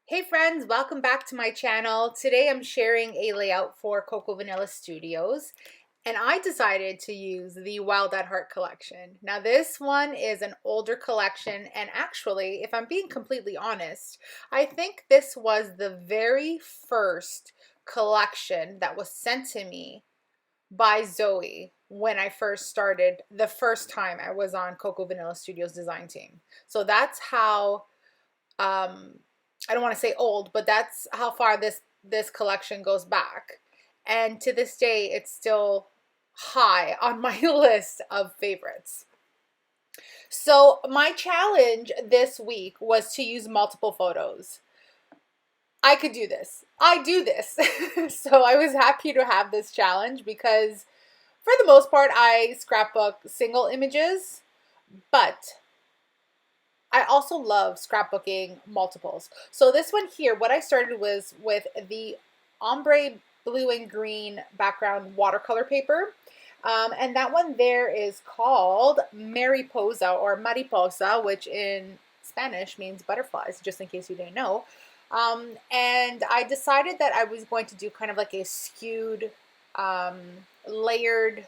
Hey friends, welcome back to my channel. Today I'm sharing a layout for Coco Vanilla Studios, and I decided to use the Wild at Heart collection. Now this one is an older collection, and actually, if I'm being completely honest, I think this was the very first collection that was sent to me by Zoe when I first started, the first time I was on Coco Vanilla Studios design team. So that's how um I don't want to say old, but that's how far this collection goes back. And to this day, it's still high on my list of favorites. So my challenge this week was to use multiple photos. I could do this. I do this. So I was happy to have this challenge because for the most part, I scrapbook single images, but I also love scrapbooking multiples. So this one here, what I started was with the ombre blue and green background watercolor paper. And that one there is called Mariposa or Mariposa, which in Spanish means butterflies, just in case you didn't know. And I decided that I was going to do kind of like a skewed, layered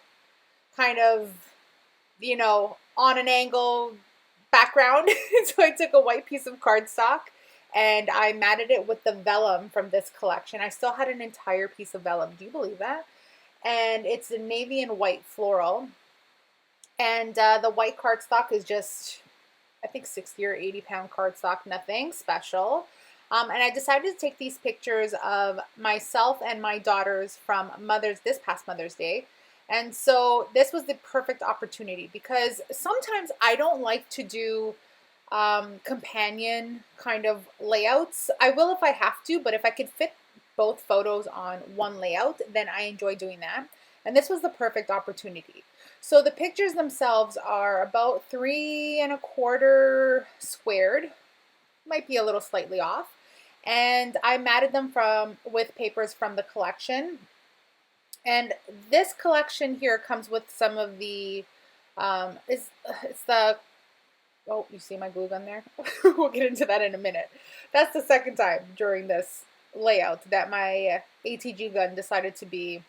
kind of, on an angle background. So I took a white piece of cardstock and I matted it with the vellum from this collection. I still had an entire piece of vellum. Do you believe that? And it's a navy and white floral. And the white cardstock is just, I think 60 or 80 pound cardstock, nothing special. And I decided to take these pictures of myself and my daughters from this past Mother's Day. And so this was the perfect opportunity because sometimes I don't like to do companion kind of layouts. I will if I have to, but if I could fit both photos on one layout, then I enjoy doing that. And this was the perfect opportunity. So the pictures themselves are about 3¼ squared, might be a little slightly off. And I matted them with papers from the collection. And this collection here comes with some of the, it's the, oh, you see my glue gun there? We'll get into that in a minute. That's the second time during this layout that my ATG gun decided to be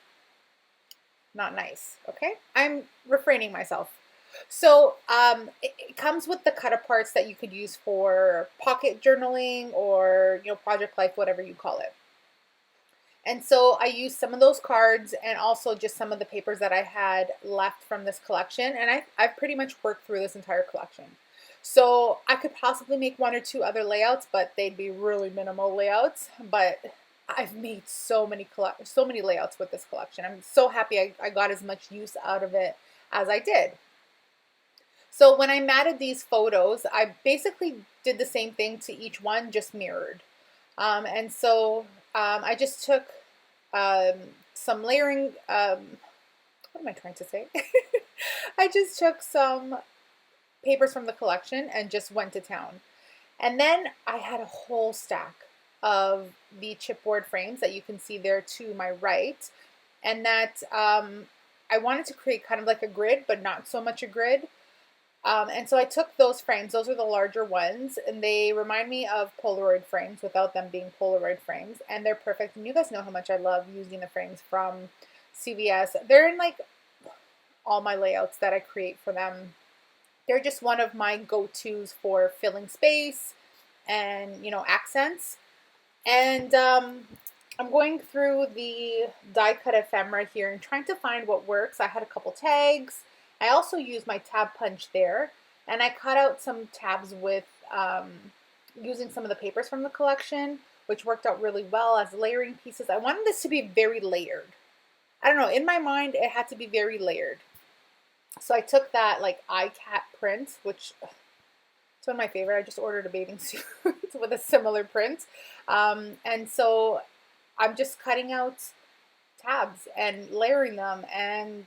not nice, okay? I'm refraining myself. So it comes with the cut aparts that you could use for pocket journaling or, project life, whatever you call it. And so I used some of those cards and also just some of the papers that I had left from this collection. And I've pretty much worked through this entire collection. So I could possibly make one or two other layouts, but they'd be really minimal layouts. But I've made so many layouts with this collection. I'm so happy I got as much use out of it as I did. So when I matted these photos, I basically did the same thing to each one, just mirrored. And so I just took some layering, what am I trying to say? I just took some papers from the collection and just went to town. And then I had a whole stack of the chipboard frames that you can see there to my right. And that I wanted to create kind of like a grid, but not so much a grid. And so I took those frames, those are the larger ones, and they remind me of Polaroid frames without them being Polaroid frames, and they're perfect. And you guys know how much I love using the frames from CVS. They're in like all my layouts that I create for them. They're just one of my go-tos for filling space and, accents. And I'm going through the die cut ephemera here and trying to find what works. I had a couple tags. I also used my tab punch there, and I cut out some tabs with using some of the papers from the collection, which worked out really well as layering pieces. I wanted this to be very layered. I don't know, in my mind, it had to be very layered. So I took that like cat print, which it's one of my favorite. I just ordered a bathing suit with a similar print. And so I'm just cutting out tabs and layering them, and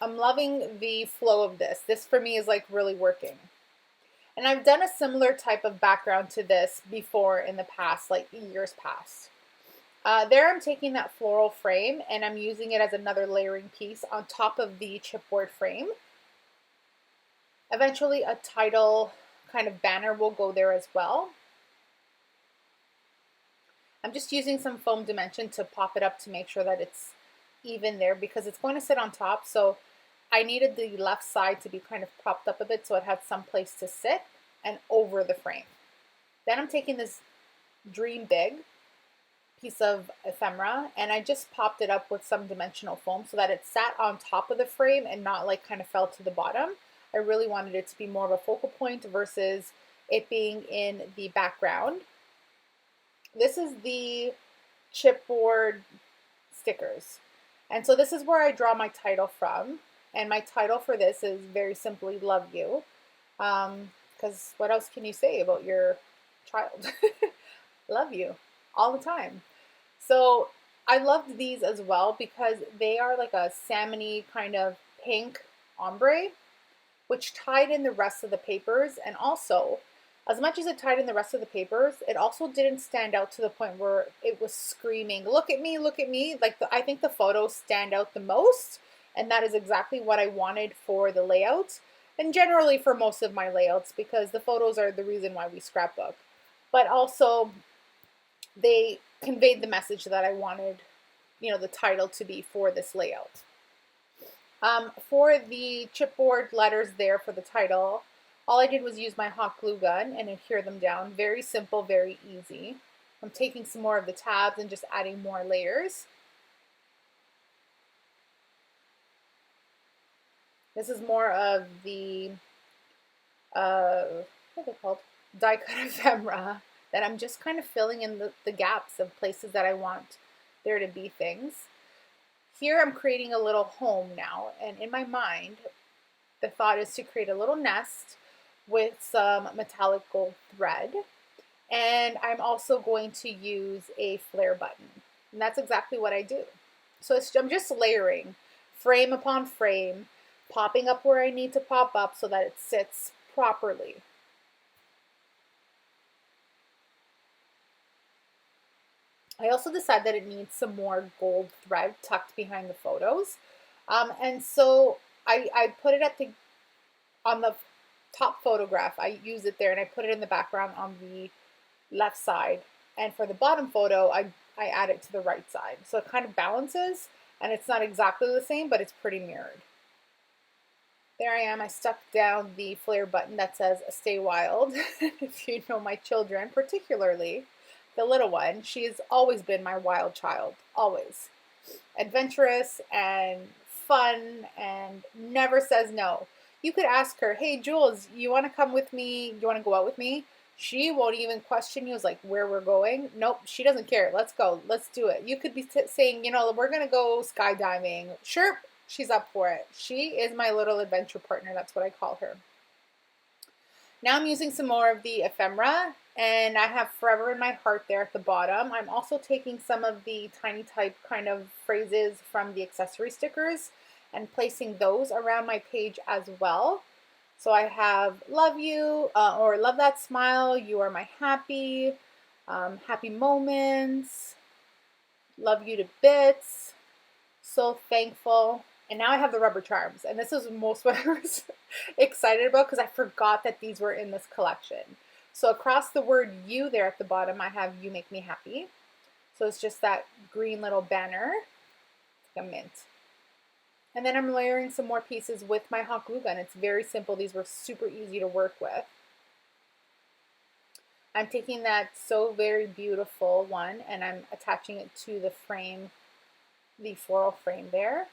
I'm loving the flow of this. This for me is like really working. And I've done a similar type of background to this before in the past, like years past. There I'm taking that floral frame and I'm using it as another layering piece on top of the chipboard frame. Eventually a title kind of banner will go there as well. I'm just using some foam dimension to pop it up to make sure that it's even there because it's going to sit on top. So I needed the left side to be kind of propped up a bit so it had some place to sit and over the frame. Then I'm taking this Dream Big piece of ephemera and I just popped it up with some dimensional foam so that it sat on top of the frame and not like kind of fell to the bottom. I really wanted it to be more of a focal point versus it being in the background. This is the chipboard stickers. And so this is where I draw my title from. And my title for this is very simply Love You. Because what else can you say about your child? Love you all the time. So I loved these as well because they are like a salmony kind of pink ombre, which tied in the rest of the papers. And also, as much as it tied in the rest of the papers, it also didn't stand out to the point where it was screaming, look at me, look at me. Like I think the photos stand out the most, and that is exactly what I wanted for the layout, and generally for most of my layouts, because the photos are the reason why we scrapbook. But also, they conveyed the message that I wanted, the title to be for this layout. For the chipboard letters there for the title, all I did was use my hot glue gun and adhere them down. Very simple, very easy. I'm taking some more of the tabs and just adding more layers. This is more of the, what are they called? Die cut ephemera that I'm just kind of filling in the gaps of places that I want there to be things. Here I'm creating a little home now, and in my mind, the thought is to create a little nest with some metallic gold thread, and I'm also going to use a flare button, and that's exactly what I do. So I'm just layering frame upon frame, popping up where I need to pop up so that it sits properly. I also decided that it needs some more gold thread tucked behind the photos, and so I put it on the top photograph. I use it there and I put it in the background on the left side, and for the bottom photo I add it to the right side, so it kind of balances, and it's not exactly the same, but it's pretty mirrored. There I am. I stuck down the flare button that says Stay Wild. If you know my children, particularly the little one, she has always been my wild child, always. Adventurous and fun and never says no. You could ask her, hey, Jules, you want to come with me? You want to go out with me? She won't even question you as like where we're going. Nope, she doesn't care. Let's go. Let's do it. You could be saying, we're going to go skydiving. Sure, she's up for it. She is my little adventure partner. That's what I call her. Now I'm using some more of the ephemera, and I have Forever in My Heart there at the bottom. I'm also taking some of the tiny type kind of phrases from the accessory stickers and placing those around my page as well. So I have love you, or love that smile, you are my happy, happy moments, love you to bits, so thankful. And now I have the rubber charms, and this is most what I was excited about because I forgot that these were in this collection. So across the word you there at the bottom, I have you make me happy. So it's just that green little banner, like a mint. And then I'm layering some more pieces with my hot glue gun. It's very simple. These were super easy to work with. I'm taking that So Very Beautiful one and I'm attaching it to the frame, the floral frame there.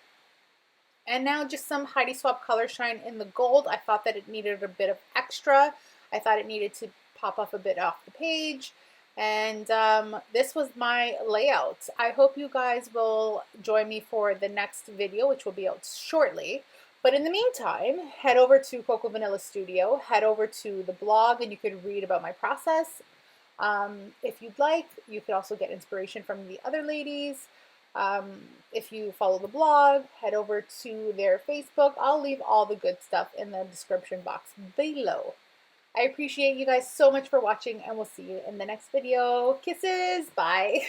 And now just some Heidi Swapp Color Shine in the gold. I thought that it needed a bit of extra. I thought it needed to pop up a bit off the page. And this was my layout. I hope you guys will join me for the next video, which will be out shortly. But in the meantime, head over to Coco Vanilla Studio, head over to the blog, and you could read about my process. If you'd like, you could also get inspiration from the other ladies. If you follow the blog, head over to their Facebook. I'll leave all the good stuff in the description box below. I appreciate you guys so much for watching, and we'll see you in the next video. Kisses! Bye!